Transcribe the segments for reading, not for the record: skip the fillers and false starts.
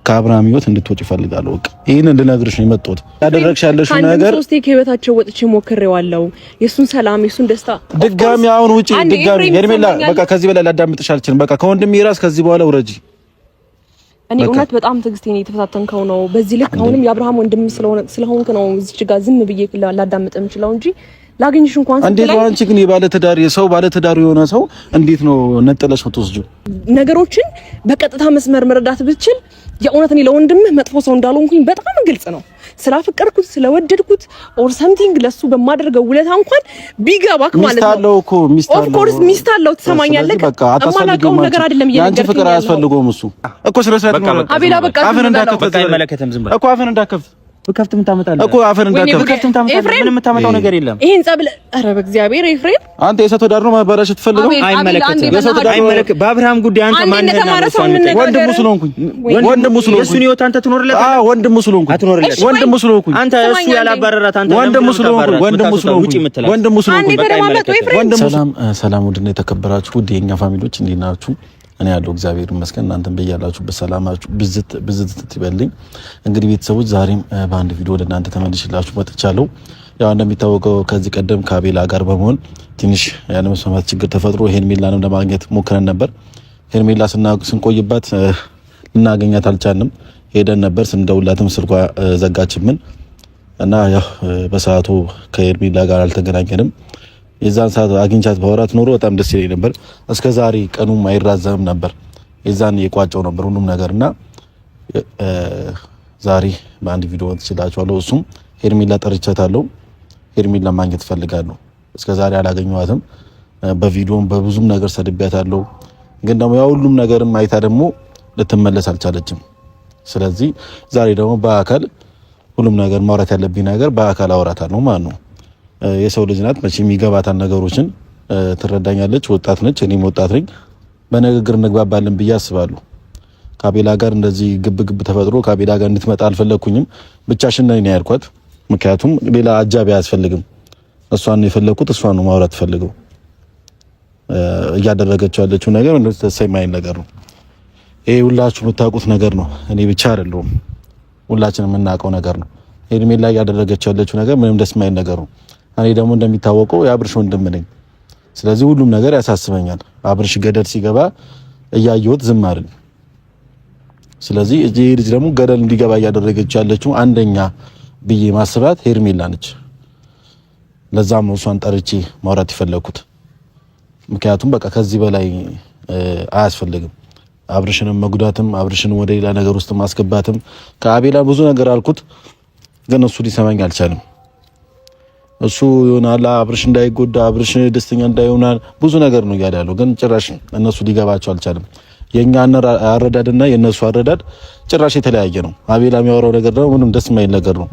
ከአብርሃም ህይወት እንድትወጪ እፈልጋለሁ። በቃ ይሄንን ልነግርሽ ነው የመጣሁት። ያደረግሽ ያለሽው ነገር ሶስቴ ከህይወታቸው ወጥቼ ሞክሬዋለሁ። የሱን ሰላም የሱን ደስታ ድጋሚ አሁን ውጪ ድጋሚ ሄርሜላ በቃ ከዚህ በላይ ላዳምጥሽ አልችልም። በቃ ከወንድሜ ራስ ከዚህ በኋላ ውረጂ። እኔ እውነት በጣም ትዕግስቴን እየተፈታተንከው ነው። በዚህ ልክ አሁንም የአብርሃም ወንድም ስለሆንክ ነው እዚህ ጋር ዝም ብዬ ላዳምጥ የምችለው እንጂ ላገኝሽ እንኳን እንዴት ነው አንቺ ግን የባለ ትዳር የሰው ባለ ትዳር የሆነ ሰው እንዴት ነው ነጥለሽ የምትወስጂው? ነገሮችን በቀጥታ መስመር መረዳት ብችል የእውነት እኔ ለወንድምህ መጥፎ ሰው እንዳልሆንኩኝ በጣም ግልጽ ነው። ስላፈቀርኩት ስለወደድኩት ኦር ሰምቲንግ ለሱ በማደርገው ውለታ እንኳን ቢገባክ ማለት ነው። ሚስታለው እኮ ሚስታለው ኦፍ ኮርስ ሚስታለው ትሰማኛለህ። አማላቀው ነገር አይደለም ያንቺ ፍቅር አያስፈልገውም እሱ እኮ ስለሰራት ነው። አቤላ በቃ አፈን እንዳከፈተ በቃ አይመለከተም። ዝም በል እኮ አፈን እንዳከፈተ በከፍት ምን ታመጣለህ እኮ አፈን እንዳከፈተ በከፍት ምን ታመጣለህ? ምንም የምታመጣው ነገር የለም። ይሄን ጸብል ኧረ በእግዚአብሔር ኤፍሬም አንተ የሰው ትዳር ነው ማባራሽ ትፈልገው? አይመለከትም። የሰው ትዳር አይመለከትም። በአብርሃም ጉዳይ አንተ ማን ነህ? ወንድሙ ስለሆንኩኝ የእሱን ህይወት አንተ ትኖርለት? አዎ ወንድሙ ስለሆንኩኝ አትኖርለት። ወንድሙ ስለሆንኩኝ አንተ እሱ ያላባረራት አንተ ወንድሙ ስለሆንኩኝ ወንድሙ ስለሆንኩኝ። ሰላም ውድና የተከበራችሁ ውድ የኛ ፋሚሊዎች እንዴት ናችሁ? እኔ ያለው እግዚአብሔር ይመስገን። እናንተም በያላችሁ በሰላማችሁ ብዝት ይበልኝ። እንግዲህ ቤተሰቦች ዛሬም በአንድ ቪዲዮ ወደ እናንተ ተመልሼላችሁ መጥቻለሁ። ያው እንደሚታወቀው ከዚህ ቀደም ከአቤላ ጋር በመሆን ትንሽ ያለመስማማት ችግር ተፈጥሮ ሄርሜላንም ለማግኘት ሞክረን ነበር። ሄርሜላ ስንቆይባት ልናገኛት አልቻልንም። ሄደን ነበር ስንደውላትም ስልኳ ዘጋችብን እና ያው በሰዓቱ ከሄርሜላ ጋር አልተገናኘንም። የዛን ሰዓት አግኝቻት ባወራት ኖሮ በጣም ደስ ይለኝ ነበር። እስከ ዛሬ ቀኑም አይራዘምም ነበር። የዛን የቋጨው ነበር ሁሉም ነገርና ዛሬ በአንድ ቪዲዮ ትችላችኋለሁ። እሱም ሄርሜላ ጠርቻታለሁ። ሄርሜላ ማግኘት ፈልጋለሁ። እስከ ዛሬ አላገኘኋትም። በቪዲዮም በብዙም ነገር ሰድቤያታለሁ። ግን ደግሞ ያ ሁሉም ነገርም አይታ ደግሞ ልትመለስ አልቻለችም። ስለዚህ ዛሬ ደግሞ በአካል ሁሉም ነገር ማውራት ያለብኝ ነገር በአካል አወራታለሁ ማለት ነው። የሰው ልጅ ናት መቼም ይገባታል ነገሮችን ትረዳኛለች። ወጣት ነች፣ እኔም ወጣት ነኝ። በንግግር እንግባባለን ብዬ አስባለሁ። ከአቤላ ጋር እንደዚህ ግብ ተፈጥሮ ከአቤላ ጋር እንድትመጣ አልፈለኩኝም። ብቻሽን ነኝ ያልኳት፣ ምክንያቱም ሌላ አጃቢ አያስፈልግም። እሷን ነው የፈለኩት፣ እሷን ነው ማውራት ፈልገው። እያደረገችው ያለችው ነገር እንደዚህ ተሰማኝ ነገር ነው። ይሄ ሁላችሁ የምታውቁት ነገር ነው። እኔ ብቻ አይደለሁም፣ ሁላችንም የምናውቀው ነገር ነው። ሄርሜላ እያደረገችው ያለችው ነገር ምንም ደስ የማይል ነገር ነው። እኔ ደግሞ እንደሚታወቀው የአብርሽ ወንድም ነኝ። ስለዚህ ሁሉም ነገር ያሳስበኛል። አብርሽ ገደል ሲገባ እያየሁት ዝም አይደል። ስለዚህ እዚህ ልጅ ደግሞ ገደል እንዲገባ እያደረገች ያለችው አንደኛ ብዬ ማስባት ሄርሜላ ነች። ለዛም ነው እሷን ጠርቼ ማውራት የፈለኩት። ምክንያቱም በቃ ከዚህ በላይ አያስፈልግም። አብርሽንም መጉዳትም አብርሽንም ወደ ሌላ ነገር ውስጥ ማስገባትም ከአቤላ ብዙ ነገር አልኩት፣ ግን እሱ ሊሰማኝ አልቻለም። እሱ ይሆናል አብርሽ እንዳይጎዳ አብርሽ ደስተኛ እንዳይሆናል ብዙ ነገር ነው እያለ ያለው፣ ግን ጭራሽ እነሱ ሊገባቸው አልቻለም። የኛ አረዳድና የነሱ አረዳድ ጭራሽ የተለያየ ነው። አቤላ የሚያወራው ነገር ደግሞ ምንም ደስ የማይል ነገር ነው።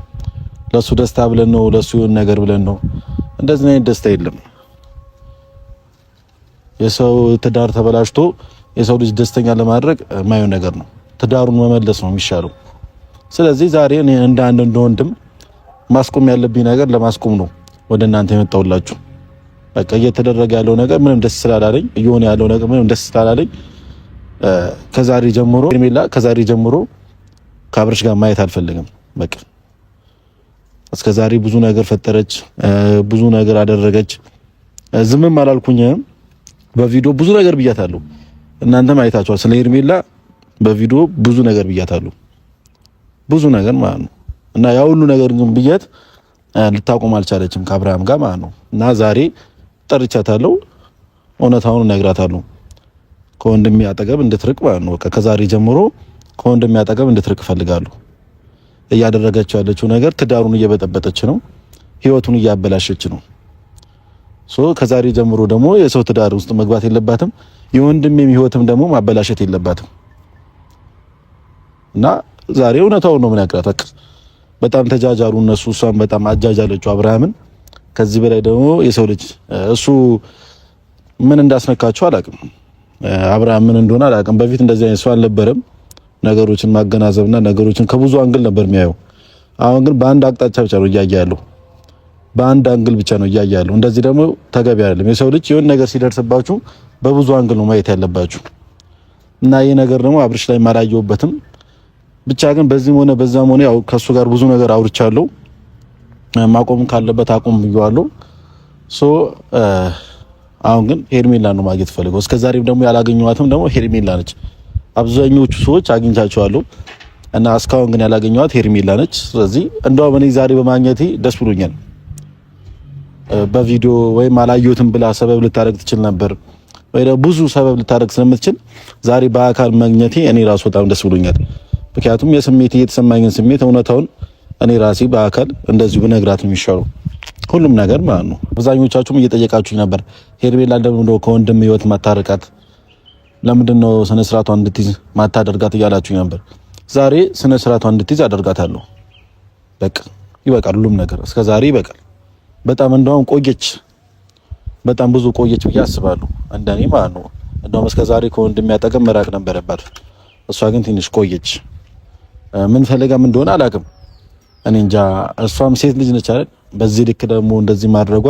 ለሱ ደስታ ብለን ነው ለሱ የሆነ ነገር ብለን ነው። እንደዚህ አይነት ደስታ የለም። የሰው ትዳር ተበላሽቶ የሰው ልጅ ደስተኛ ለማድረግ የማይሆን ነገር ነው። ትዳሩን መመለስ ነው የሚሻለው። ስለዚህ ዛሬ እኔ እንደ አንድ እንደወንድም ማስቆም ያለብኝ ነገር ለማስቆም ነው ወደ እናንተ የመጣሁላችሁ። በቃ እየተደረገ ያለው ነገር ምንም ደስ ስላላለኝ እየሆነ ያለው ነገር ምንም ደስ ስላላለኝ ከዛሬ ጀምሮ ሄርሜላ ከዛሬ ጀምሮ ከአብርሽ ጋር ማየት አልፈልግም። በቃ እስከዛሬ ብዙ ነገር ፈጠረች፣ ብዙ ነገር አደረገች። ዝምም አላልኩኝም። በቪዲዮ ብዙ ነገር ብያታለሁ። እናንተም አይታችኋል። ስለ ሄርሜላ በቪዲዮ ብዙ ነገር ብያታለሁ። ብዙ ነገር ማለት ነው። እና ያ ሁሉ ነገር ግን ብያት ልታቆም አልቻለችም ከአብርሃም ጋር ማለት ነው። እና ዛሬ ጠርቻታለሁ፣ እውነታውን እነግራታለሁ። ከወንድሜ አጠገብ እንድትርቅ ማለት ነው። በቃ ከዛሬ ጀምሮ ከወንድሜ አጠገብ እንድትርቅ እፈልጋለሁ። እያደረገችው ያለችው ነገር ትዳሩን እየበጠበጠች ነው፣ ህይወቱን እያበላሸች ነው። ከዛሬ ጀምሮ ደግሞ የሰው ትዳር ውስጥ መግባት የለባትም። የወንድሜም ህይወትም ደግሞ ማበላሸት የለባትም። እና ዛሬ እውነታውን ነው የምነግራት። በቃ በጣም ተጃጃሉ እነሱ፣ እሷን በጣም አጃጃለችው አብርሃምን። ከዚህ በላይ ደግሞ የሰው ልጅ እሱ ምን እንዳስነካቸው አላውቅም። አብርሃም ምን እንደሆነ አላውቅም። በፊት እንደዚህ አይነት ሰው አልነበረም። ነገሮችን ማገናዘብና ነገሮችን ከብዙ አንግል ነበር የሚያየው። አሁን ግን በአንድ አቅጣጫ ብቻ ነው እያየ ያለው። በአንድ አንግል ብቻ ነው እያየ ያለው። እንደዚህ ደግሞ ተገቢ አይደለም። የሰው ልጅ የሆነ ነገር ሲደርስባችሁ በብዙ አንግል ነው ማየት ያለባችሁ። እና ይሄ ነገር ደግሞ አብርሽ ላይ ማላየውበትም ብቻ ግን በዚህም ሆነ በዛም ሆነ ያው ከሱ ጋር ብዙ ነገር አውርቻለሁ። ማቆም ካለበት አቆም ብየዋለሁ። አሁን ግን ሄርሜላ ነው ማግኘት ፈልገው። እስከዛሬም ደግሞ ያላገኘኋትም ደግሞ ሄርሜላ ነች። አብዛኞቹ ሰዎች አግኝቻቸዋለሁ እና እስካሁን ግን ያላገኘኋት ሄርሜላ ነች። ስለዚህ እንደውም እኔ ዛሬ በማግኘቴ ደስ ብሎኛል። በቪዲዮ ወይም አላየሁትም ብላ ሰበብ ልታደርግ ትችል ነበር፣ ወይ ደግሞ ብዙ ሰበብ ልታደርግ ስለምትችል ዛሬ በአካል ማግኘቴ እኔ ራሱ በጣም ደስ ብሎኛል። ምክንያቱም የስሜት የተሰማኝን ስሜት እውነታውን እኔ ራሴ በአካል እንደዚሁ ብነግራት ነው የሚሻለው ሁሉም ነገር ማለት ነው። አብዛኞቻችሁም እየጠየቃችሁኝ ነበር ሄርሜላ ለምን ነው ከወንድም ህይወት ማታረቃት፣ ለምንድን ነው ስነ ስርዓቷን እንድትይዝ ማታደርጋት እያላችሁኝ ነበር። ዛሬ ስነ ስርዓቷን እንድትይዝ አደርጋታለሁ። በቃ ይበቃል፣ ሁሉም ነገር እስከ ዛሬ ይበቃል። በጣም እንደውም ቆየች፣ በጣም ብዙ ቆየች ብዬ አስባለሁ እንደኔ ማለት ነው። እንደውም እስከ ዛሬ ከወንድም ያጠቀም መራቅ ነበረባት። እሷ ግን ትንሽ ቆየች። ምን ፈልጋም እንደሆነ አላውቅም እኔ እንጃ። እሷም ሴት ልጅ ነች አይደል? በዚህ ልክ ደግሞ እንደዚህ ማድረጓ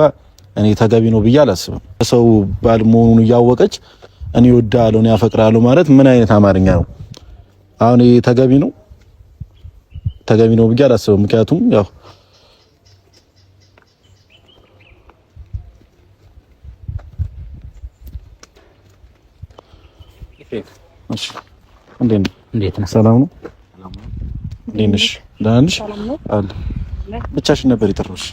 እኔ ተገቢ ነው ብዬ አላስብም። ሰው ባል መሆኑን እያወቀች እኔ እወዳለሁ እኔ አፈቅራለሁ ማለት ምን አይነት አማርኛ ነው? አሁን ይሄ ተገቢ ነው? ተገቢ ነው ብዬ አላስብም። ምክንያቱም ያው እሺ እንዴት ነህ? ሰላም ነው? እንዴት ነሽ? ደህና ነሽ? አለ ብቻሽን ነበር የጠራሁሽ።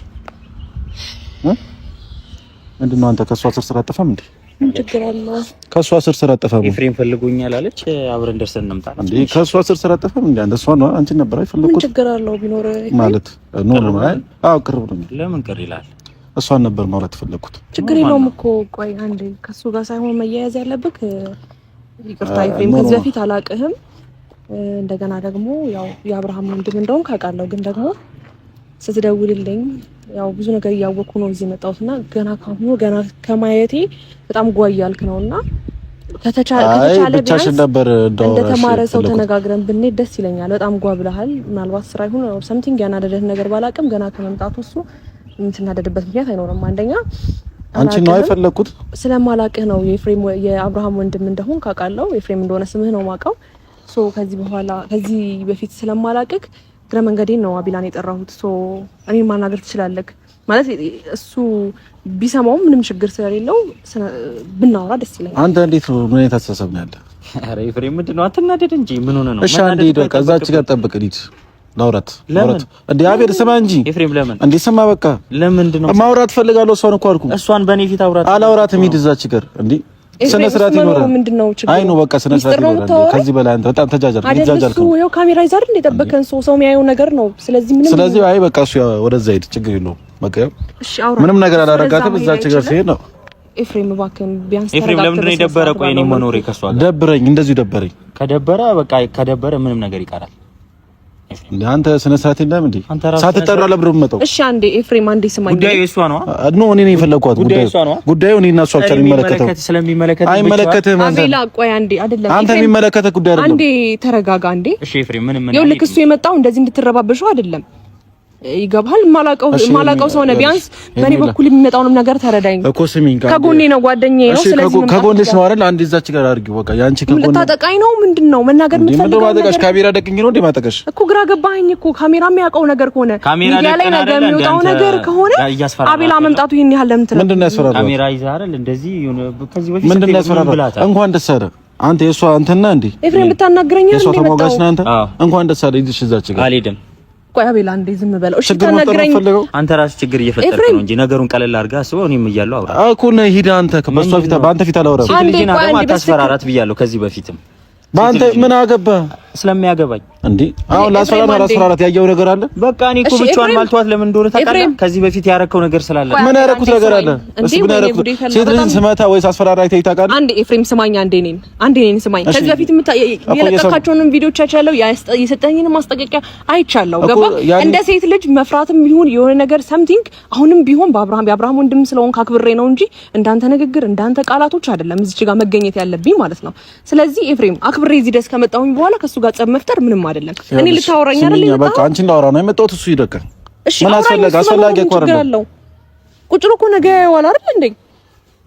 ምንድን ነው አንተ ከሷ ስር አጠፋም እንዴ? ምን ችግር አለው? ከሷ ስር አጠፋም። ኤፍሬም ፈልጎኛል አለች። አብረን ደርሰን እንምጣ እንዴ? ከሷ ስር አጠፋም እንዴ? አንተ እሷ ነው አንቺ ነበር አይፈልኩት። ምን ችግር አለው ቢኖር ማለት ነው ነው ማለት? አዎ ቅርብ ነው። ለምን ቅር ይላል? እሷን ነበር ማውራት ፈለኩት። ችግር የለውም እኮ ቆይ አንዴ ከሱ ጋር ሳይሆን መያያዝ ያለብህ ይቅርታ ኤፍሬም፣ ከዚህ በፊት አላቅህም። እንደገና ደግሞ ያው የአብርሃም ወንድም እንደውም ካውቃለሁ፣ ግን ደግሞ ስትደውልልኝ ያው ብዙ ነገር እያወቅኩ ነው እዚህ መጣሁትና ገና ከማየቴ በጣም ጓያልክ ነውና ከተቻለ ቢያንስ ነበር እንደተማረ ሰው ተነጋግረን ብንሄድ ደስ ይለኛል። በጣም ጓ ብለሃል። ምናልባት ስራ ይሁን or something ያናደደህ ነገር ባላቅም ገና ከመምጣቱ እሱ የምትናደድበት ምክንያት አይኖርም። አንደኛ አንቺ ነው አይፈለኩት ስለማላቅህ ነው። የኤፍሬም የአብርሃም ወንድም እንደሆን ካውቃለሁ። ኤፍሬም እንደሆነ ስምህ ነው ማውቀው። ከዚህ በፊት ስለማላቅህ ግረ መንገዴን ነው አቢላን የጠራሁት። እኔን ማናገር ትችላለህ ማለት እሱ ቢሰማውም ምንም ችግር ስለሌለው ብናወራ ደስ ይለኛል። አንተ እንዴት ነው ምን አይነት አስተሳሰብ ነው ያለ? አረ ኤፍሬም ምንድነው አትናደድ እንጂ ምን ሆነ ነው? እሺ አንዴ ደቂቃ እዛች ጋር ጠብቅ ልጅ ላውራት እንዴ አቤል ስማ እንጂ ኤፍሬም ለምን እንዴ ስማ በቃ ለምንድን ነው ማውራት ፈልጋለሁ። እሷን እኮ አልኩ እሷን በኔ ፊት አላውራትም። ሂድ እዛች ጋር እንዴ ስነ ስርዓት ይኖራል። ምንድነው ችግር? አይ ነው በቃ ስነ ስርዓት ይኖራል። ከዚህ በላይ አንተ በጣም ተጃጃልክ ነው። ያው ካሜራ ይዛር እንደ ጠበቀን ሰው የሚያየው ነገር ነው። ስለዚህ አይ በቃ እሱ ወደዛ ሂድ ችግር የለውም። በቃ እሺ አውራ ምንም ነገር አላረጋትም። እዛች ጋር ሲሄድ ነው ኤፍሬም እባክህን ቢያንስ ኤፍሬም ለምንድን ነው የደበረ? ቆይ እኔ መኖሬ ከሷ ጋር ደብረኝ፣ እንደዚሁ ደበረኝ። ከደበረ በቃ ከደበረ ምንም ነገር ይቀራል። አንተ ስነ ስርዓት የለም እንዴ? ሳትጠራ ለብሮ መጣው። እሺ አንዴ ኤፍሬም አንዴ ስማኝ። ጉዳዩ እሷ ነው ኖ እኔ ነኝ የፈለኳት። ጉዳዩ እኔ እና እሷ ብቻ ነው የሚመለከተው። አይመለከትህም። አቤላ ቆይ አንዴ አይደለም አንተ የሚመለከተህ ጉዳይ አይደለም። አንዴ ተረጋጋ አንዴ። እሺ ኤፍሬም ምንም ይኸውልህ እሱ የመጣው እንደዚህ እንድትረባበሹ አይደለም። ይገባል? ማላቀው ሰው ነው። ቢያንስ በኔ በኩል የሚመጣውንም ነገር ተረዳኝ እኮ። ስሚኝ ከጎኔ ነው ጓደኛዬ ነው። ስለዚህ ከጎንሽ ነው አይደል? አንዴ እዛች ጋር አድርጊው በቃ። ያንቺ ከጎን ልታጠቃኝ ነው ምንድነው መናገር የምትፈልገው? ማጠቃሽ ካሜራ ደቅኝ ነው እንዴ ማጠቃሽ? እኮ ግራ ገባኝ እኮ። ካሜራ የሚያውቀው ነገር ከሆነ ሚዲያ ላይ ነገር የሚወጣው ነገር ከሆነ አቤላ መምጣቱ ይሄን ያህል ለምን ትላለህ? ምንድነው ያስፈራራው? ካሜራ ይዘህ አይደል እንደዚህ ከዚህ በፊት ምንድነው ያስፈራራው? እንኳን ደስ አለ አንተ የሷ አንተና እንዴ ኤፍሬም ልታናግረኝ አይደል? የሷ ተሞጋች ነህ አንተ። እንኳን ደስ አለ ይዝሽ እዛች ጋር አልሄድም። ቆይ አቤላ እንዴ ዝም በለው እሺ። ተናገረኝ። አንተ ራስህ ችግር እየፈጠርክ ነው እንጂ ነገሩን ቀለል አድርገህ አስበው። እኔም እያለሁ አውራ እኮ ነው። ሂድ አንተ በሷ ፊት በአንተ ፊት አላወራም። አንዴ ቆይ አንዴ አታስፈራራት ብያለሁ ከዚህ በፊትም። በአንተ ምን አገባ? ስለሚያገባኝ እንዴ አሁን ላስፈራራት ያየው ነገር አለ። በቃ እኔ እኮ ብቻዋን ማልተዋት ለምን እንደሆነ ታውቃለህ? ከዚህ በፊት ያረከው ነገር ስላለ። ምን ያረኩት ነገር አለ? እሺ ምን ያረኩት? ሴት ልጅ ስመታ ወይስ አስፈራራት ታውቃለህ? አንዴ ኤፍሬም ስማኝ፣ አንዴ እኔን ስማኝ። ከዚህ በፊት የለቀቃቸውንም ቪዲዮዎች አይቻለሁ፣ የሰጠኝንም ማስጠንቀቂያ አይቻለሁ። ገባ? እንደ ሴት ልጅ መፍራትም ይሁን የሆነ ነገር ሰምቲንግ አሁንም ቢሆን የአብርሃም ወንድም ስለሆንክ አክብሬ ነው እንጂ እንዳንተ ንግግር እንዳንተ ቃላቶች አይደለም እዚህ ጋር መገኘት ያለብኝ ማለት ነው። ስለዚህ ኤፍሬም አክብሬ እዚህ ደስ ከመጣሁኝ በኋላ ከሱ ጋር ጸብ መፍጠር ምንም አይደለም። እኔ ልታወራኝ አይደል? በቃ አንቺን ላወራ ነው የመጣሁት። እሱ ይደካ ምን አስፈላጊ እኮ አይደለም። ቁጭ ብሎ እኮ ነገ ዋላ አይደል እንዴ?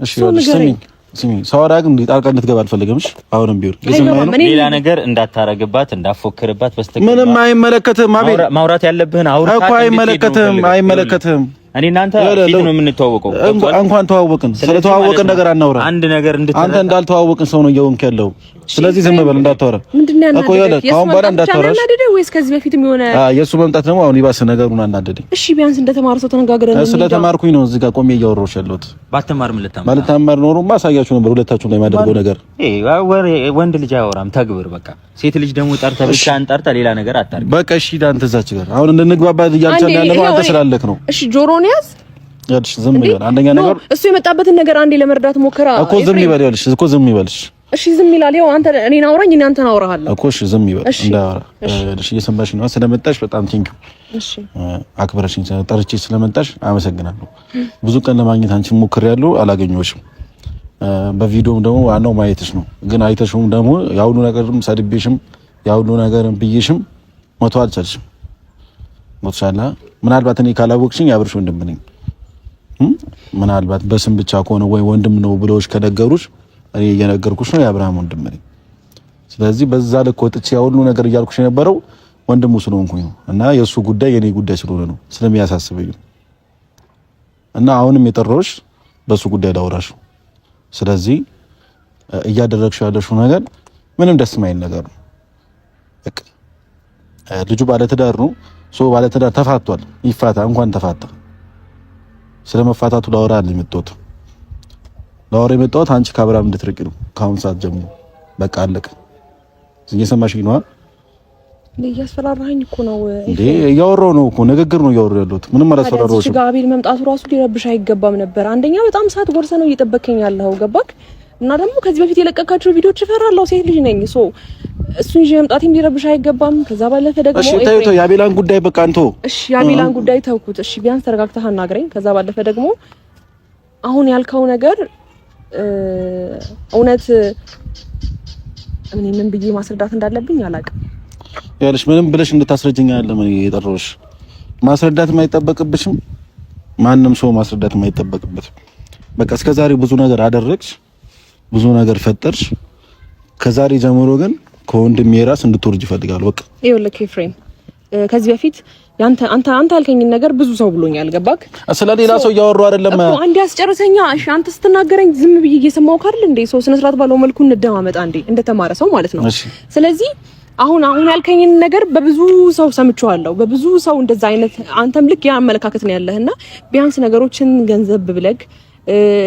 እሺ ስሚኝ፣ ስሚ ሳወራ ግን ጣልቃ እንድትገባ አልፈልግም። እሺ አሁንም ቢሆን ሌላ ነገር እንዳታረግባት እንዳፎክርባት በስተቀር ምንም አይመለከትም። አቤል ማውራት ያለብህን አውራት እኮ አይመለከትም። እኔ እናንተ ፊት ነው የምንተዋወቀው። እንኳን ተዋወቅን፣ ስለተዋወቅን ነገር አናውራ። አንድ ነገር አንተ እንዳልተዋወቅን ሰው ነው እየሆንክ ያለው። ስለዚህ ዝም በል እንዳታወራ እኮ ያለ አሁን ባላ እንዳታወራ ወይስ ከዚህ በፊትም የሆነ የሱ መምጣት ደግሞ አሁን ይባስ ነገሩን አናደደኝ። እሺ ቢያንስ እንደተማረ ሰው ተነጋግረን ነው። ስለተማርኩኝ ነው እዚህ ጋር ቆሜ እያወራሁሽ ያለሁት። ባትማርም ባልተማር ኖሮማ አሳያችሁ ነበር ሁለታችሁ ላይ ማደርገው ነገር። ወንድ ልጅ አያወራም ተግብር በቃ። ሴት ልጅ ደግሞ ጠርተህ ብቻ አንጠርታ ሌላ ነገር አታርግ በቃ። እሺ ዳንተ እዛች ጋር አሁን እንግባባ እያልቻለ ያለው አንተ ስላለክ ነው። እሺ ጆሮን ያዝ ያልሽ ዝም ይበል። አንደኛ ነገር እሱ የመጣበትን ነገር አንዴ ለመርዳት ሞከራ እኮ ዝም ይበል ያልሽ እኮ ዝም ይበልሽ። እሺ ዝም ይላል። ያው አንተ እኔን አውራኝ እኔ አንተን አውራሃለሁ እኮ። እሺ ዝም ይበል እንዳወራ እሺ። እየሰማሽ ነው። ስለመጣሽ በጣም ቴንኪው። እሺ አክብረሽኝ ጠርቼ ስለመጣሽ አመሰግናለሁ። ብዙ ቀን ለማግኘት አንቺን ሞክሬያለሁ፣ አላገኘሁሽም። በቪዲዮም ደግሞ ዋናው ማየትሽ ነው። ግን አይተሽውም ደግሞ ያሁሉ ነገርም ሰድቤሽም ያሁሉ ነገርም ብዬሽም ሞቶ አልቻልሽም። ሞትሻላ። ምናልባት እኔ ካላወቅሽኝ ያብርሽ ወንድም ነኝ። ምናልባት በስም ብቻ ከሆነ ወይ ወንድም ነው ብለውሽ ከነገሩሽ እኔ እየነገርኩሽ ነው የአብርሃም ወንድም ነኝ። ስለዚህ በዛ ልክ ወጥቼ ያሁሉ ነገር እያልኩሽ የነበረው ወንድሙ ስለሆንኩኝ ነው እና የሱ ጉዳይ የኔ ጉዳይ ስለሆነ ነው ስለሚያሳስበኝ እና አሁንም የጠራሁሽ በሱ ጉዳይ ላውራሽ። ስለዚህ እያደረግሽ ያለሽው ነገር ምንም ደስ የማይል ነገር ነው። በቃ ልጁ ባለትዳር ነው። ባለትዳር ተፋቷል። ይፋታ እንኳን ተፋታ። ስለመፋታቱ ላወራ የመጣሁት አንቺ ከአብርሃም እንድትርቂ ነው። ከአሁን ሰዓት ጀምሮ በቃ አለቀ። እየሰማሽኝ ነው? እያስፈራራኸኝ እኮ ነው እንዴ? እያወራሁ ነው እኮ ንግግር ነው እያወራሁ ያለሁት። ምንም አላስፈራራሁሽም። እዚህ ጋር አቤል መምጣቱ ራሱ ሊረብሽ አይገባም ነበር። አንደኛ በጣም ሰዓት ጎርሰህ ነው እየጠበከኝ ያለው ገባክ? እና ደግሞ ከዚህ በፊት የለቀቃቸው ቪዲዮዎች እፈራለሁ። ሴት ልጅ ነኝ። እሱን ይዤ መምጣቴም ሊረብሽ አይገባም። ከዛ ባለፈ ደግሞ እሺ ተይው፣ የአቤላን ጉዳይ በቃ አንተ እሺ፣ የአቤላን ጉዳይ ተውኩት። እሺ ቢያንስ ተረጋግተህ አናግረኝ። ከዛ ባለፈ ደግሞ አሁን ያልከው ነገር እውነት እኔ ምን ብዬ ማስረዳት እንዳለብኝ አላውቅም። ያለሽ ምንም ብለሽ እንድታስረጅኝ አይደለም እኔ የጠራሁሽ። ማስረዳት የማይጠበቅብሽም ማንም ሰው ማስረዳት የማይጠበቅበትም። በቃ እስከዛሬ ብዙ ነገር አደረግሽ፣ ብዙ ነገር ፈጠርሽ። ከዛሬ ጀምሮ ግን ከወንድሜ ራስ እንድትወርጅ ይፈልጋል። በቃ ይኸውልህ ኤፍሬም፣ ከዚህ በፊት አንተ ያልከኝን ነገር ብዙ ሰው ብሎኛል። ገባክ? ስለሌላ ሰው እያወራሁ አይደለም እኮ አንዴ አስጨርሰኛ። እሺ አንተ ስትናገረኝ ዝም ብዬ እየሰማሁህ አይደል እንዴ? ሰው ስነ ስርዓት ባለው መልኩ እንደማመጣ እንዴ እንደተማረ ሰው ማለት ነው። ስለዚህ አሁን ያልከኝን ነገር በብዙ ሰው ሰምቼዋለሁ። በብዙ ሰው እንደዛ አይነት አንተም ልክ ያ አመለካከት ነው ያለህና ቢያንስ ነገሮችን ገንዘብ ብለግ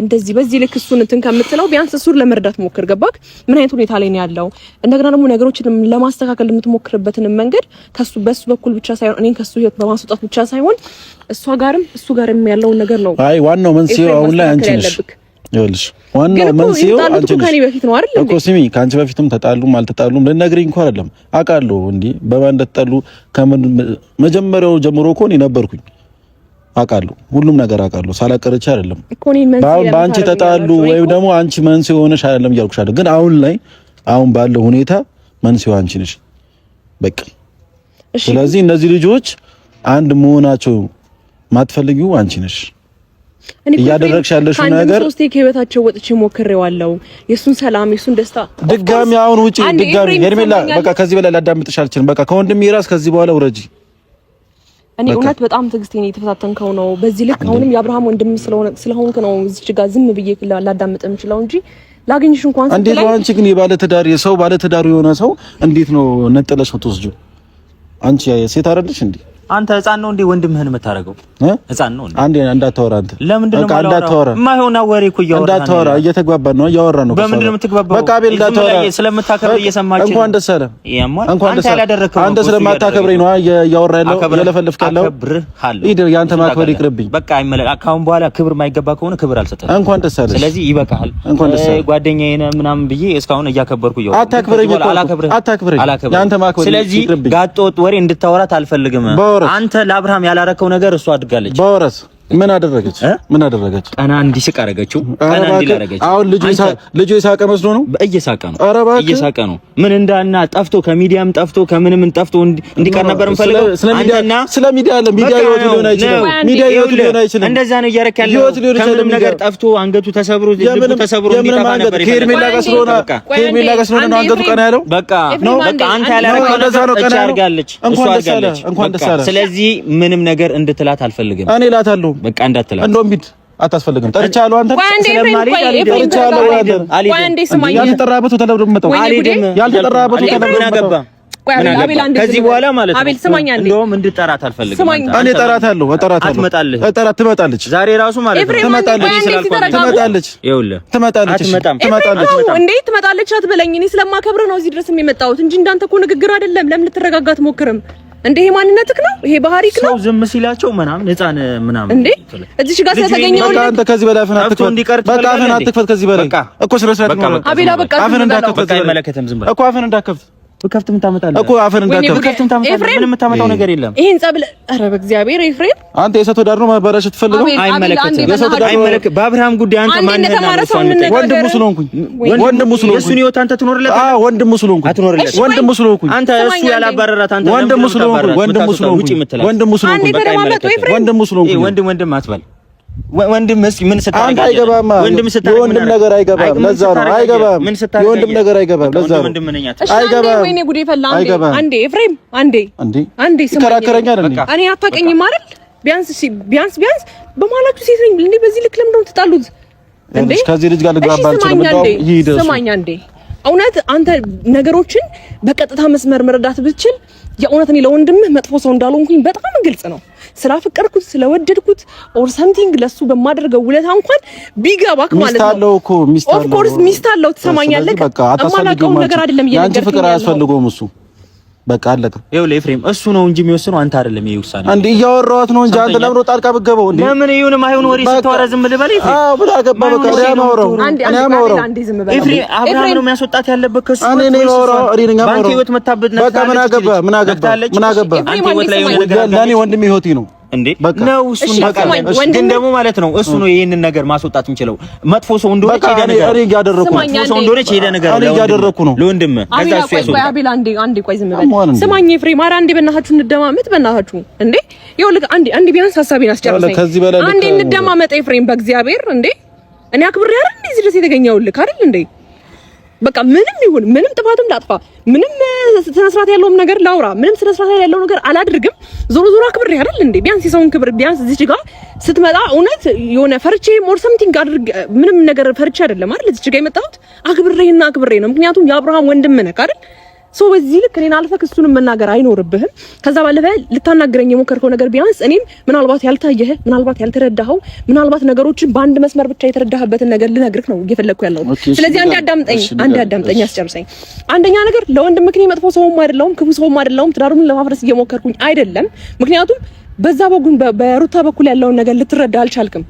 እንደዚህ በዚህ ልክ እሱን እንትን ከምትለው ቢያንስ እሱን ለመርዳት ሞክር። ገባክ? ምን አይነት ሁኔታ ላይ ነው ያለው? እንደገና ደግሞ ነገሮችን ለማስተካከል የምትሞክርበትን መንገድ በሱ በኩል ብቻ ሳይሆን እኔን ከሱ ህይወት በማስወጣት ብቻ ሳይሆን እሱ ጋርም ያለውን ነገር ነው። አይ ዋናው መንስኤው አሁን ላይ አንቺ ነሽ። ይኸውልሽ ዋናው መንስኤው አንቺ ነሽ። ከኔ በፊት ነው አይደል እኮ ስሚ፣ ከአንቺ በፊትም ተጣሉም አልተጣሉም ልነግሪኝ እንኳን አይደለም አውቃለሁ። እንዴ በማን እንደተጣሉ ከመጀመሪያው ጀምሮ እኮ እኔ ነበርኩኝ። አውቃለሁ፣ ሁሉም ነገር አውቃለሁ። ሳላቀርቻ አይደለም በአንቺ ተጣሉ ወይም ደግሞ አንቺ መንስኤ ሆነሽ አይደለም እያልኩሽ አይደል። ግን አሁን ባለው ሁኔታ መንስኤው አንቺ ነሽ በቃ። ስለዚህ እነዚህ ልጆች አንድ መሆናቸው ማትፈልጊው አንቺ ነሽ። እያደረግሽ ያለሽው ነገር ሶስቴ ከህይወታቸው ወጥቼ ሞክሬዋለሁ። የሱን ሰላም የሱን ደስታ ድጋሚ አሁን ውጪ ድጋሚ ሄርሜላ፣ በቃ ከዚህ በላይ ላዳምጥሽ አልችልም። በቃ ከወንድሜ ራስ ከዚህ በኋላ ውረጂ። እኔ እውነት በጣም ትዕግስቴን የተፈታተንከው ነው። በዚህ ልክ አሁንም የአብርሃም ወንድም ስለሆንክ ነው እዚህ ጋር ዝም ብዬ ላዳምጥ የምችለው እንጂ ላገኝሽ እንኳን ስትለኝ እንዴት ነው አንቺ ግን የሰው ባለትዳር የሆነ ሰው እንዴት ነው ነጥለሽ የምትወስጂው? አንቺ ሴት አይደለሽ እንዴ? አንተ ህፃን ነው እንዴ ወንድምህን የምታረገው? ህፃን ነው እንዴ? አንዴ እንዳታወራ አንተ ለምንድን ነው እንዳታወራ? የማይሆን ወሬ እኮ እያወራን ነው። እንዳታወራ እየተግባባን ነው፣ እያወራን ነው። በምንድን ነው የምትግባባው? በቃ አቤል እንዳታወራ ስለምታከብር እየሰማች እንኳን ደስ አለ። እንኳን ደስ አለ። አንተ ስለማታከብረኝ ነው እያወራ ያለው እየለፈልፍክ ያለው። ይሄ ያንተ ማክበር ይቅርብኝ። በቃ ካሁን በኋላ ክብር የማይገባ ከሆነ ክብር አልሰጠህም። እንኳን ደስ አለ። ስለዚህ ይበቃሃል። ጓደኛዬ ነህ ምናምን ብዬ እስካሁን እያከበርኩ እያወራሁ አታክብረኝ እኮ አታክብረኝ። ያንተ ማክበር ስለዚህ ጋጦ ወሬ እንድታወራት አልፈልግም። አንተ ለአብርሃም ያላረከው ነገር እሷ አድርጋለች። በወረስ ምን አደረገች? ቀና እንዲስቅ አደረገችው። ቀና እንዲል አደረገችው። አሁን ልጁ የሳቀ መስሎ ነው። እየሳቀ ነው። ምን እንዳና ጠፍቶ ከሚዲያም ጠፍቶ ከምንም ጠፍቶ እንዲቀር ነበር የምፈልገው። ስለ ሚዲያ አለ። ሚዲያ ህይወት ሊሆን አይችልም። እንደዛ ነው እያረክ ያለው። ከምንም ነገር ጠፍቶ አንገቱ ተሰብሮ ልቡ ተሰብሮ እንዲጠፋ ነበር ሄርሜላ ጋር ስለሆነ ነው አንገቱ ቀና ያለው። በቃ አንተ ያላረከው ነገር አድርጋለች፣ እሷ አድርጋለች። ስለዚህ ምንም ነገር እንድትላት አልፈልግም። እኔ እላታለሁ በቃ እንዳትላት። እንደውም ቢድ አታስፈልግም። ጠርቻለሁ። አንተ ያልተጠራበት ከዚህ በኋላ ማለት ነው እንደውም እንድጠራት አልፈልግም። እኔ እጠራታለሁ። ትመጣለች። ዛሬ ራሱ ማለት ነው ትመጣለች። ይኸውልህ ትመጣለች አትበለኝ። እኔ ስለማከብር ነው እዚህ ድረስ የመጣሁት እንጂ እንዳንተ እኮ ንግግር አይደለም። ለምን ልትረጋጋ አትሞክርም? እንዴ ይሄ ማንነትክ ነው? ይሄ ባህሪክ ነው? ሰው ዝም ሲላቸው ምናምን ህፃን ምናምን እንዴ እዚህ ጋር ስለተገኘው በቃ አንተ ከዚህ በላይ አፍን አትክፈት። በቃ አፍን አትክፈት ከዚህ በላይ እኮ ስለስራት ነው። አቤላ በቃ አፍን እንዳትከፍት አይመለከትም። ዝም በል እኮ አፍን እንዳትከፍት ከፍት ምታመጣለህ እኮ አፍን እንዳትከፍት ምንም የምታመጣው ነገር የለም። ይሄን ጸብ ኧረ በእግዚአብሔር ኤፍሬም አንተ የሰው ዳር ነው ማባራሽ ትፈልገው አይመለከትም። በአብርሃም ጉዳይ አንተ ማን ነህ? ወንድሙ ስለሆንኩኝ የእሱን ህይወት አንተ ትኖርለታለህ። አዎ ወንድሙ ስለሆንኩኝ ወንድሙ ስለሆንኩኝ አንተ እሱ ያላባረራት አንተ ወንድሙ ስለሆንኩኝ ወንድም አትበል። ወንድም ምን ስታረጋለህ? አይገባም። የወንድም ነገር አይገባም። ለዛ ነው አይገባም። የወንድም ነገር አይገባም። ለዛ ነው አይገባም። ወይኔ ጉዴ ፈላ። አንዴ ኤፍሬም አንዴ ይከራከረኛል። እኔ አታውቀኝም አይደል? ቢያንስ በማላችሁ ሴት ነኝ እንዴ? በዚህ ልክ ለምን ነው ተጣሉት እንዴ? ከዚህ ልጅ ጋር ልግባባ አልችልም። ስማኝ አንዴ እውነት አንተ ነገሮችን በቀጥታ መስመር መረዳት ብትችል የእውነት እኔ ለወንድምህ መጥፎ ሰው እንዳልሆንኩኝ በጣም ግልጽ ነው። ስላፈቀርኩት ስለወደድኩት ኦር ሰምቲንግ ለሱ በማደርገው ውለታ እንኳን ቢገባክ ማለት ነው። ኦፍ ኮርስ ሚስት አለው። ትሰማኛለህ? አማላቀው ነገር አይደለም ያንቺ ፍቅር አያስፈልገውም እሱ በቃ አለቀ። ይኸውልህ ኤፍሬም እሱ ነው እንጂ የሚወስነው አንተ አይደለም። ይሄ ውሳኔ እንዴ እያወራኋት ነው እንጂ አንተ ለምን ጣልቃ ብትገባው እንዴ? ለምን ይሁን ማይሆን ወሬ ስታወራ ዝም ልበል? አዎ ብላ ገባ። በቃ እኔ አማውራው ኤፍሬም አብርሃም ነው የሚያስወጣት ያለበት ከሱ እኔ ነኝ የማወራው። እኔ ነኝ የማወራው። ባንተ ህይወት መታበድ ነው። በቃ ምን አገባ አንተ ህይወት ላይ የሆነ ነገር ለኔ ወንድሜ ህይወቴ ነው እንዴ ነው እሱ ግን ደግሞ ማለት ነው እሱ ነው ይሄንን ነገር ማስወጣት እንችለው። መጥፎ ሰው እንደሆነ ሄደ ነገር እኔ ያደረኩ ሰው እንደሆነ ሄደ ነገር እኔ ያደረኩ ነው ለወንድም ከዛ እሱ ያስወጣ። አቤል አንዴ ቆይ ዝም በል ስማኝ ኤፍሬም። ኧረ አንዴ በእናታችሁ እንደማመጥ በእናታችሁ እንዴ ይኸውልህ አንዴ ቢያንስ ሐሳቤን አስጨርሰኝ። አንዴ እንደማመጥ ኤፍሬም በእግዚአብሔር እንዴ እኔ አክብሬ አይደል እንዴ እዚህ ድረስ የተገኘሁልህ አይደል እንዴ? በቃ ምንም ይሁን ምንም ጥፋትም ላጥፋ ምንም ስነ ስርዓት ያለውም ነገር ላውራ ምንም ስነ ስርዓት ያለው ነገር አላድርግም። ዞሮ አክብሬ አይደል እንዴ? ቢያንስ የሰውን ክብር ቢያንስ እዚህ ጋር ስትመጣ እውነት የሆነ ፈርቼ ሞር ሰምቲንግ አድርግ ምንም ነገር ፈርቼ አይደለም አይደል እዚህ ጋር የመጣሁት አክብሬ ነው። ምክንያቱም የአብርሃም ወንድም ነህ አይደል? ሶ በዚህ ልክ እኔን አልፈክ እሱንም መናገር አይኖርብህም። ከዛ ባለፈ ልታናግረኝ የሞከርከው ነገር ቢያንስ እኔም ምናልባት ያልታየህ ምናልባት ያልተረዳኸው ምናልባት ነገሮችን በአንድ መስመር ብቻ የተረዳህበትን ነገር ልነግርህ ነው እየፈለኩ ያለው። ስለዚህ አንዴ አዳምጠኝ አስጨርሰኝ። አንደኛ ነገር ለወንድምህ እኔ መጥፎ ሰውም አይደለሁም ክፉ ሰውም አይደለሁም። ትዳሩን ለማፍረስ እየሞከርኩኝ አይደለም። ምክንያቱም በዛ በሩታ በኩል ያለውን ነገር ልትረዳ አልቻልክም።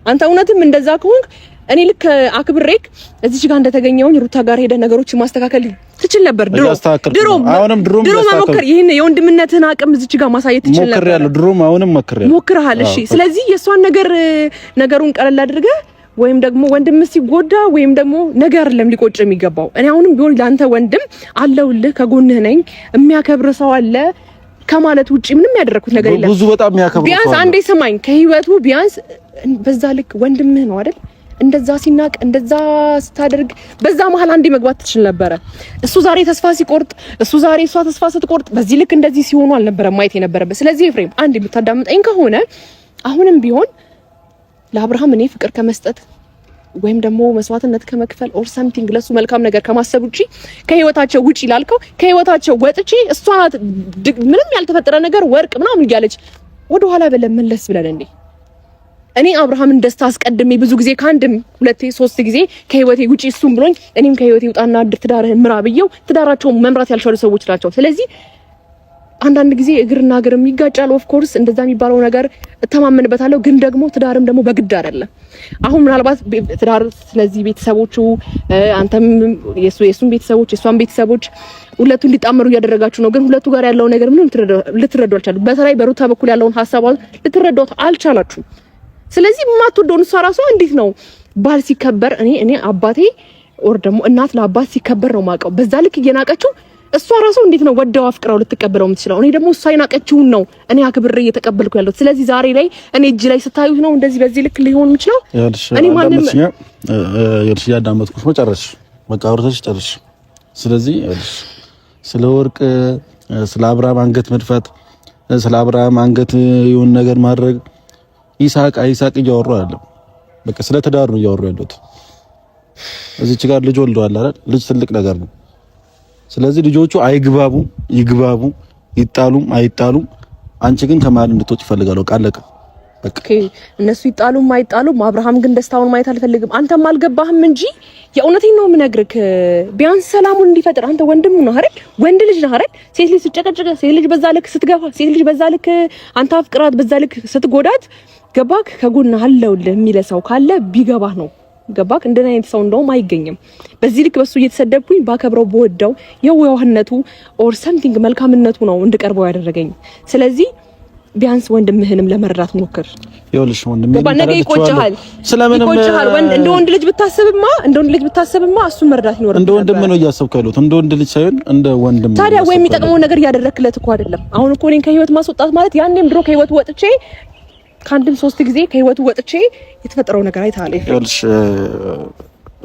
አንተ እውነትም እንደዛ ከሆንክ እኔ ልክ አክብሬክ እዚህ ጋር እንደተገኘውን ሩታ ጋር ሄደ ነገሮችን ማስተካከል ትችል ነበር። ድሮ መሞከር ይሄን የወንድምነትን አቅም እዚህ ጋር ማሳየት ትችል ነበር። አሁንም ሞክረሃል። እሺ ስለዚህ የሷን ነገሩን ቀለል አድርገህ ወይም ደግሞ ወንድም ሲጎዳ ወይም ደግሞ ነገር ሊቆጭ የሚገባው እኔ አሁንም ቢሆን ለአንተ ወንድም አለውልህ ከጎንህ ነኝ የሚያከብር ሰው አለ ከማለት ውጪ ምንም ያደረኩት ነገር የለም። ብዙ በጣም የሚያከብር ቢያንስ አንዴ ሰማኝ ከህይወቱ ቢያንስ በዛ ልክ ወንድምህ ነው አይደል? እንደዛ ሲናቅ እንደዛ ስታደርግ በዛ መሀል አንዴ መግባት ትችል ነበረ። እሱ ዛሬ ተስፋ ሲቆርጥ እሷ ተስፋ ስትቆርጥ በዚህ ልክ እንደዚህ ሲሆኑ አልነበረም ማየት የነበረበት። ስለዚህ ኤፍሬም አንዴ የምታዳምጠኝ ከሆነ አሁንም ቢሆን ለአብርሃም እኔ ፍቅር ከመስጠት ወይም ደግሞ መስዋዕትነት ከመክፈል ኦር ሰምቲንግ ለሱ መልካም ነገር ከማሰብ ውጪ ከህይወታቸው ውጪ ላልከው ከህይወታቸው ወጥቼ እሷ ናት ምንም ያልተፈጠረ ነገር ወርቅ ምናምን እያለች ወደ ኋላ መለስ ብለን እንዴ እኔ አብርሃምን ደስታ አስቀድሜ ብዙ ጊዜ ከአንድም ሁለቴ ሶስት ጊዜ ከህይወቴ ውጪ እሱም ብሎኝ እኔም ከህይወቴ ውጣና ትዳርህን ምራ ብየው ትዳራቸውን መምራት ያልቻሉ ሰዎች ናቸው። ስለዚህ አንዳንድ ጊዜ እግርና እግር ይጋጫል። ኦፍ ኮርስ እንደዛ የሚባለው ነገር እተማመንበታለሁ። ግን ደግሞ ትዳርም ደግሞ በግድ አይደለም። አሁን ምናልባት ትዳር ስለዚህ ቤተሰቦቹ አንተም የሱን ቤተሰቦች የሷን ቤተሰቦች ሁለቱ እንዲጣመሩ እያደረጋችሁ ነው። ግን ሁለቱ ጋር ያለው ነገር ምንም ልትረዱ አልቻላችሁም። በተለይ በሩታ በኩል ያለውን ሐሳቧን ልትረዷት አልቻላችሁም። ስለዚህ የማትወደውን እሷ ራሷ እንዴት ነው ባል ሲከበር እኔ አባቴ ኦር ደግሞ እናት ለአባት ሲከበር ነው ማቀው በዛ ልክ እየናቀችው እሷ ራሷ እንዴት ነው ወደው አፍቅራው ልትቀበለው የምትችለው? እኔ ደግሞ እሷ ይናቀችውን ነው እኔ አክብሬ እየተቀበልኩ ያለሁት። ስለዚህ ዛሬ ላይ እኔ እጅ ላይ ስታዩት ነው እንደዚህ በዚህ ልክ ሊሆን የሚችለው። እኔ ማንንም ያዳመጥኩሽ መጨረሽ መቃወርተሽ ጨርሽ። ስለዚህ ስለ ወርቅ ስለ አብርሃም አንገት መድፋት ስለ አብርሃም አንገት የሆነ ነገር ማድረግ ይሳቅ እያወሩ አይደለም። በቃ ስለ ትዳር ነው እያወሩ ያሉት። እዚች ጋር ልጅ ወልደዋል አይደል? ልጅ ትልቅ ነገር ነው። ስለዚህ ልጆቹ ይግባቡ ይጣሉም አይጣሉም፣ አንቺ ግን ከመሀል እንድትወጪ ይፈልጋሉ። ቃለቀ በቃ እነሱ ይጣሉም አይጣሉም፣ አብርሃም ግን ደስታውን ማየት አልፈልግም። አንተም አልገባህም እንጂ የእውነቴን ነው የምነግርህ። ቢያንስ ሰላሙን እንዲፈጥር አንተ ወንድሙ ነው አይደል? ወንድ ልጅ ነው አይደል? ሴት ልጅ ስትጨቀጨቀ፣ ሴት ልጅ በዛ ልክ ስትገፋ፣ ሴት ልጅ በዛ ልክ አንተ አፍቅራት በዛ ልክ ስትጎዳት፣ ገባክ? ከጎን አለውልህ የሚለ ሰው ካለ ቢገባህ ነው። ገባክ? እንደኔ አይነት ሰው እንደውም አይገኝም። በዚህ ልክ በሱ እየተሰደብኩኝ ባከብረው በወደው የዋህነቱ ኦር ሰምቲንግ መልካምነቱ ነው እንድቀርበው ያደረገኝ። ስለዚህ ቢያንስ ወንድምህንም ለመረዳት ሞክር። ይኸውልሽ ወንድሜ ነገ ይቆጭሃል። ስለምንም እንደ ወንድ ልጅ ብታስብማ እሱን መረዳት ይኖርብሃል። እንደ ወንድም ነው እያሰብኩ ያለሁት፣ እንደ ወንድ ልጅ ሳይሆን እንደ ወንድም። ታዲያ ወይ የሚጠቅመው ነገር እያደረክለት እኮ አይደለም። አሁን እኮ እኔን ከህይወት ማስወጣት ማለት ያኔም ድሮ ከህይወት ወጥቼ ከአንድም 3 ጊዜ ከህይወቱ ወጥቼ የተፈጠረው ነገር አይታለ። ይኸውልሽ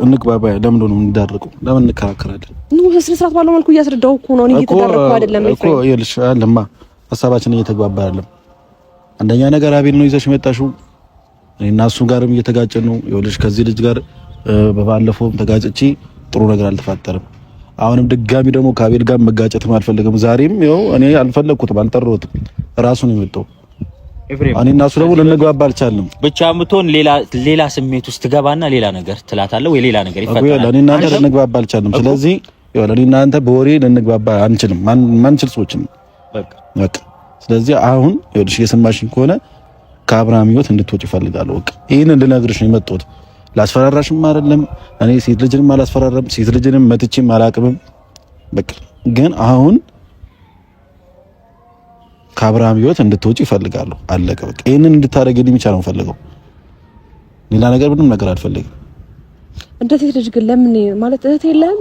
እንግባባ። ለምን ነው የምንዳርቀው? ለምን እንከራከራለን? ስነ ስርዓት ባለው መልኩ እያስረዳው እኮ ነው። እኔ እየተዳረኩ አይደለም እኮ። ይኸውልሽ አለማ ሀሳባችን እየተግባባ አይደለም። አንደኛ ነገር አቤል ነው ይዘሽ መጣሽው። እኔና እሱ ጋርም እየተጋጨን ነው። ይኸውልሽ ከዚህ ልጅ ጋር በባለፈውም ተጋጭቼ ጥሩ ነገር አልተፈጠረም። አሁንም ድጋሚ ደግሞ ከአቤል ጋር መጋጨትም አልፈልግም። ዛሬም ይኸው እኔ አልፈለኩትም፣ አልጠራሁትም። ራሱ ነው የመጣው። እኔ እና እሱ ደግሞ ልንግባባ አልቻልንም። ብቻ ምትሆን ሌላ ስሜት ውስጥ ትገባና ሌላ ነገር ትላታለህ ወይ ሌላ ነገር ይፈጠራል። እኔ እና አንተ ልንግባባ አልቻልንም። ስለዚህ ይኸውልህ እኔ እና አንተ በወሬ ልንግባባ አንችልም። ማንችል ሰዎች ነው በቃ። ስለዚህ አሁን ይኸውልሽ እየሰማሽኝ ከሆነ ከአብርሃም ህይወት እንድትወጪ እፈልጋለሁ። በቃ ይሄንን ልነግርሽ ነው የመጣሁት። ላስፈራራሽም አይደለም። እኔ ሴት ልጅንም አላስፈራራም፣ ሴት ልጅንም መትቼም አላቅምም። በቃ ግን አሁን ከአብርሃም ህይወት እንድትወጪ እፈልጋለሁ። አለቀ በቃ። ይሄንን እንድታደርጊልኝ ብቻ ነው ፈልገው፣ ሌላ ነገር ምንም ነገር አልፈልግም። እንደ ሴት ልጅ ግን ለምን ማለት እህት የለም?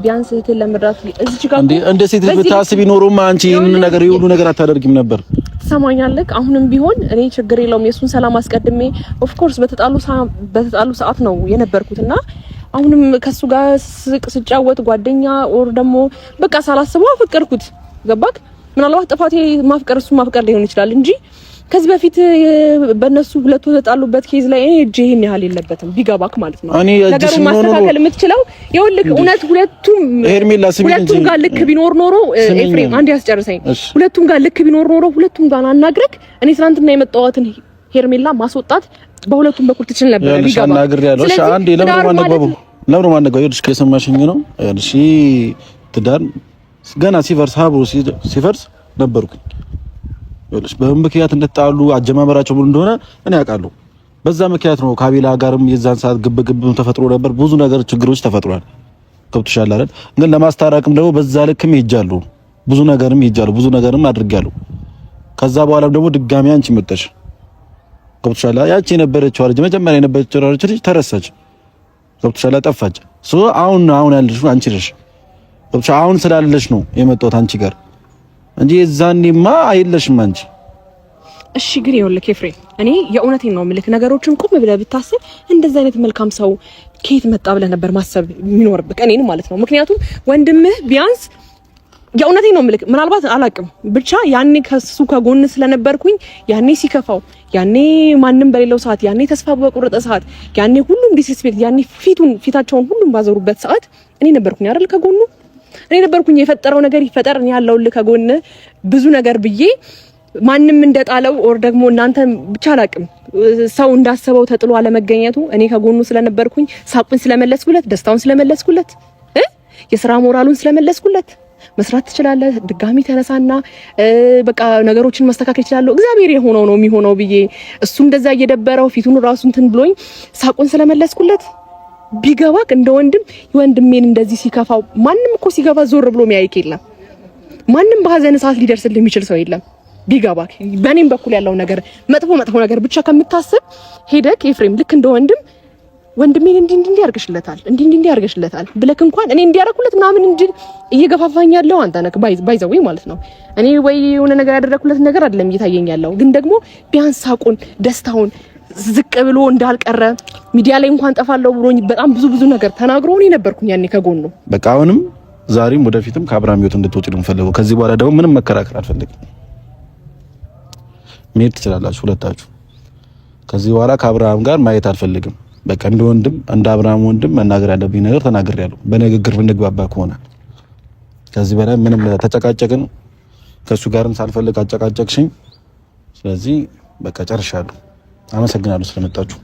ቢያንስ እህት ለምራት እዚህ ጋር እንደ ሴት ልጅ ብታስቢ ኖሮማ አንቺ ይሄንን ነገር ይሁሉ ነገር አታደርጊም ነበር። ትሰማኛለህ? አሁንም ቢሆን እኔ ችግር የለውም የሱን ሰላም አስቀድሜ ኦፍ ኮርስ በተጣሉ ሰዓት ነው የነበርኩትና አሁንም ከሱ ጋር ስጫወት ጓደኛ ኦር ደግሞ በቃ ሳላስበው አፈቀርኩት። ገባክ? ምናልባት ጥፋቴ ማፍቀር እሱ ማፍቀር ሊሆን ይችላል እንጂ ከዚህ በፊት በእነሱ ሁለቱ ተጣሉበት ኬዝ ላይ እኔ እጄ ይሄን ያህል የለበትም። ቢገባክ ማለት ነው ነገሩን ማስተካከል የምትችለው ይኸውልህ፣ እውነት ሁለቱም ጋር ልክ ቢኖር ኖሮ ኤፍሬም አንዴ ያስጨርሰኝ። ሁለቱም ጋር ልክ ቢኖር ኖሮ ሁለቱም ጋር አናግረክ እኔ ትናንትና የመጣኋትን ሄርሜላ ማስወጣት በሁለቱም በኩል ትችል ነበር። ቢገባክ እሺ፣ አንዴ ለምን ማነጋው ይልሽ ከሰማሽኝ ነው። እሺ ትዳር ገና ሲፈርስ ነበርኩኝ። ይኸውልሽ በምክንያት እንደተጣሉ አጀማመራቸው ምን እንደሆነ እኔ አውቃለሁ። በዛ ምክንያት ነው ከአቤላ ጋርም የዛን ሰዓት ግብግብም ተፈጥሮ ነበር። ብዙ ነገር ችግሮች ተፈጥሯል። ገብቶሻል አይደል? ግን ለማስታረቅም ደግሞ በዛ ልክም ሄጃለሁ። ብዙ ነገርም አድርጋለሁ። ከዛ በኋላ ደግሞ ድጋሚ አንቺ መጣሽ። ገብቶሻል? ያቺ የነበረችው ልጅ መጀመሪያ የነበረችው ልጅ ተረሳች። ገብቶሻል? ጠፋች። አሁን ያለሽው አንቺ ነሽ። ገብቶሻል? አሁን ስላለሽ ነው የመጣሁት አንቺ ጋር እንጂ የዛኔማ አይለሽም አንቺ። እሺ ግን ይኸውልህ ኤፍሬም፣ እኔ የእውነቴን ነው የምልህ። ነገሮችን ቁም ብለህ ብታስብ እንደዛ አይነት መልካም ሰው ከየት መጣ ብለህ ነበር ማሰብ የሚኖርብህ፣ እኔን ማለት ነው። ምክንያቱም ወንድምህ ቢያንስ የእውነቴን ነው የምልህ፣ ምናልባት አላቅም ብቻ ያኔ ከሱ ከጎን ስለነበርኩኝ ያኔ ሲከፋው፣ ያኔ ማንም በሌለው ሰዓት፣ ያኔ ተስፋ በቆረጠ ሰዓት፣ ያኔ ሁሉም ዲስሪስፔክት፣ ያኔ ፊታቸውን ሁሉም ባዘሩበት ሰዓት እኔ ነበርኩኝ አይደል ከጎኑ እኔ ነበርኩኝ። የፈጠረው ነገር ይፈጠር፣ እኔ ያለውልህ ከጎን ብዙ ነገር ብዬ ማንም እንደጣለው ኦር ደግሞ እናንተ ብቻ አላቅም ሰው እንዳሰበው ተጥሎ አለመገኘቱ እኔ ከጎኑ ስለነበርኩኝ ሳቁን ስለመለስኩለት፣ ደስታውን ስለመለስኩለት፣ የሥራ ሞራሉን ስለመለስኩለት መስራት ትችላለህ፣ ድጋሚ ተነሳና በቃ ነገሮችን ማስተካከል ይችላል፣ እግዚአብሔር የሆነው ነው የሚሆነው ብዬ እሱ እንደዛ እየደበረው ፊቱን ራሱን እንትን ብሎኝ ሳቁን ስለመለስኩለት ቢገባክ እንደ ወንድሜን እንደዚህ ሲከፋው ማንም እኮ ሲገባ ዞር ብሎ የሚያይክ የለም። ማንም በሀዘን ሰዓት ሊደርስልህ የሚችል ሰው የለም። ቢገባክ በእኔም በኩል ያለው ነገር መጥፎ ነገር ብቻ ከምታስብ ሄደክ ኤፍሬም ልክ እንደ ወንድሜን እንዲህ ያርገሽለታል ብለክ እንኳን እኔ እንዲያረኩለት ምናምን እየገፋፋኝ ያለው አንተ ነህ ባይዘው ማለት ነው። እኔ ወይ የሆነ ነገር ያደረኩለት ነገር አይደለም እየታየኝ ያለው፣ ግን ደግሞ ቢያንስ ሳቁን ደስታውን ዝቅ ብሎ እንዳልቀረ ሚዲያ ላይ እንኳን ጠፋለሁ ብሎኝ በጣም ብዙ ነገር ተናግሮ እኔ ነበርኩኝ ያኔ ከጎኑ። በቃ አሁንም ዛሬም ወደፊትም ከአብርሃም ህይወት እንድትወጪ ነው የምፈልገው። ከዚህ በኋላ ደግሞ ምንም መከራከር አልፈልግም። መሄድ ትችላላችሁ ሁለታችሁ። ከዚህ በኋላ ከአብርሃም ጋር ማየት አልፈልግም። በቃ እንደ አብርሃም ወንድም መናገር ያለብኝ ነገር ተናግሬያለሁ። በንግግር እንግባባ ከሆነ ከዚህ በላይ ምንም ተጨቃጨቅን፣ ከሱ ጋርም ሳልፈልግ አጨቃጨቅሽኝ። ስለዚህ በቃ ጨርሻለሁ። አመሰግናለሁ ስለመጣችሁ።